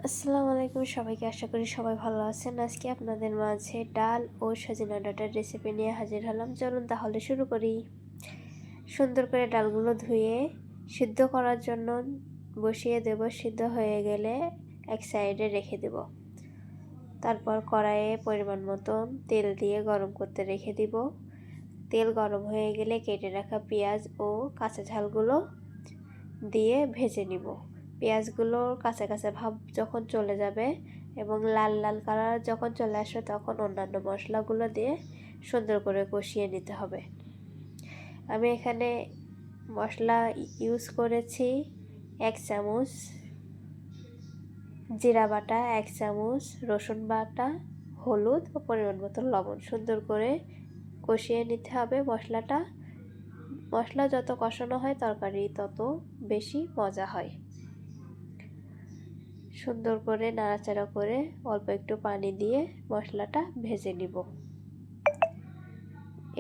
আসসালামু আলাইকুম সবাইকে, আশা করি সবাই ভালো আছেন। আজকে আপনাদের মাঝে ডাল ও সজনা ডাঁটার রেসিপি নিয়ে হাজির হলাম। চলুন তাহলে শুরু করি। সুন্দর করে ডালগুলো ধুয়ে সিদ্ধ করার জন্য বসিয়ে দেব। সিদ্ধ হয়ে গেলে এক সাইডে রেখে দেব। তারপর কড়াইয়ে পরিমাণ মতো তেল দিয়ে গরম করতে রেখে দিব। তেল গরম হয়ে গেলে কেটে রাখা পেঁয়াজ ও কাঁচা ঝালগুলো দিয়ে ভেজে নিব। পেঁয়াজগুলোর কাঁচা কাঁচা ভাব যখন চলে যাবে এবং লাল লাল কালার যখন চলে আসবে তখন অন্যান্য মশলাগুলো দিয়ে সুন্দর করে কষিয়ে নিতে হবে। আমি এখানে মশলা ইউজ করেছি 1 চামচ জিরা বাটা, 1 চামচ রসুন বাটা, হলুদ ও পরিমাণ মতো লবণ। সুন্দর করে কষিয়ে নিতে হবে মশলাটা। মশলা যত কষানো হয় তরকারি তত বেশি মজা হয়। সুন্দর করে নাড়াচাড়া করে অল্প একটু পানি দিয়ে মশলাটা ভেজে নিব।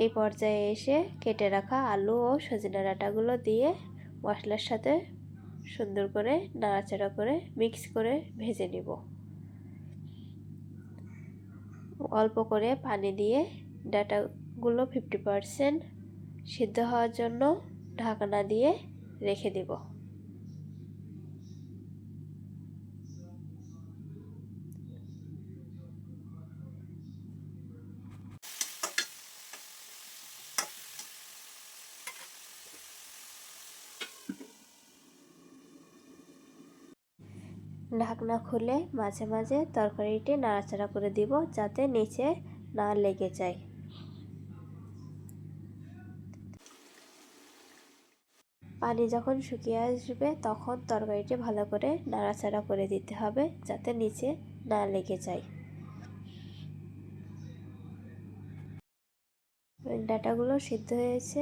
এই পর্যায়ে এসে কেটে রাখা আলু ও সজনে ডাঁটাগুলো দিয়ে মশলার সাথে সুন্দর করে নাড়াচাড়া করে মিক্স করে ভেজে নিব। অল্প করে পানি দিয়ে ডাঁটাগুলো 50% সিদ্ধ হওয়ার জন্য ঢাকনা দিয়ে রেখে দেব। ঢাকনা খুলে মাঝে মাঝে তরকারিটি নাড়াচাড়া করে দিব যাতে নিচে না লেগে যায়। পানি যখন শুকিয়ে আসবে তখন তরকারিটি ভালো করে নাড়াচাড়া করে দিতে হবে যাতে নিচে না লেগে যায়। ডাঁটাগুলো সিদ্ধ হয়েছে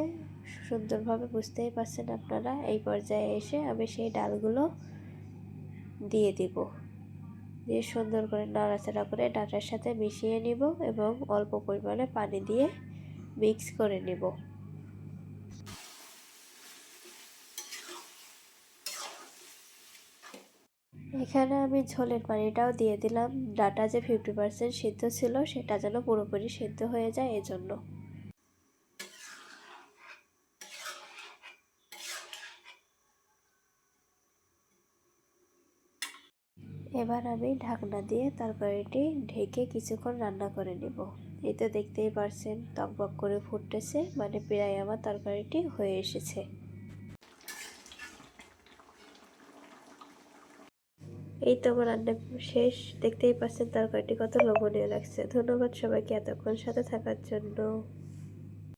সুন্দরভাবে, বুঝতেই পারছেন আপনারা। এই পর্যায়ে এসে আমি সেই ডালগুলো দিয়ে দিব। দিয়ে সুন্দর করে নাড়াচাড়া করে ডাঁটার সাথে মিশিয়ে নিব এবং অল্প পরিমাণে পানি দিয়ে মিক্স করে নিব। এখানে আমি ঝোলের পানিটাও দিয়ে দিলাম। ডাঁটা যে 50% সিদ্ধ ছিল সেটা যেন পুরোপুরি সিদ্ধ হয়ে যায় এজন্য। এবার আমি ঢাকনা দিয়ে তরকারিটি ঢেকে কিছুক্ষণ রান্না করে নেব। এই তো দেখতেই পারছেন টকবক করে ফুটতেছে, মানে প্রায় আমার তরকারিটি হয়ে এসেছে। এই তো আমার রান্না শেষ। দেখতেই পাচ্ছেন তরকারিটি কত লোভনীয় লাগছে। ধন্যবাদ সবাইকে এতক্ষণ সাথে থাকার জন্য।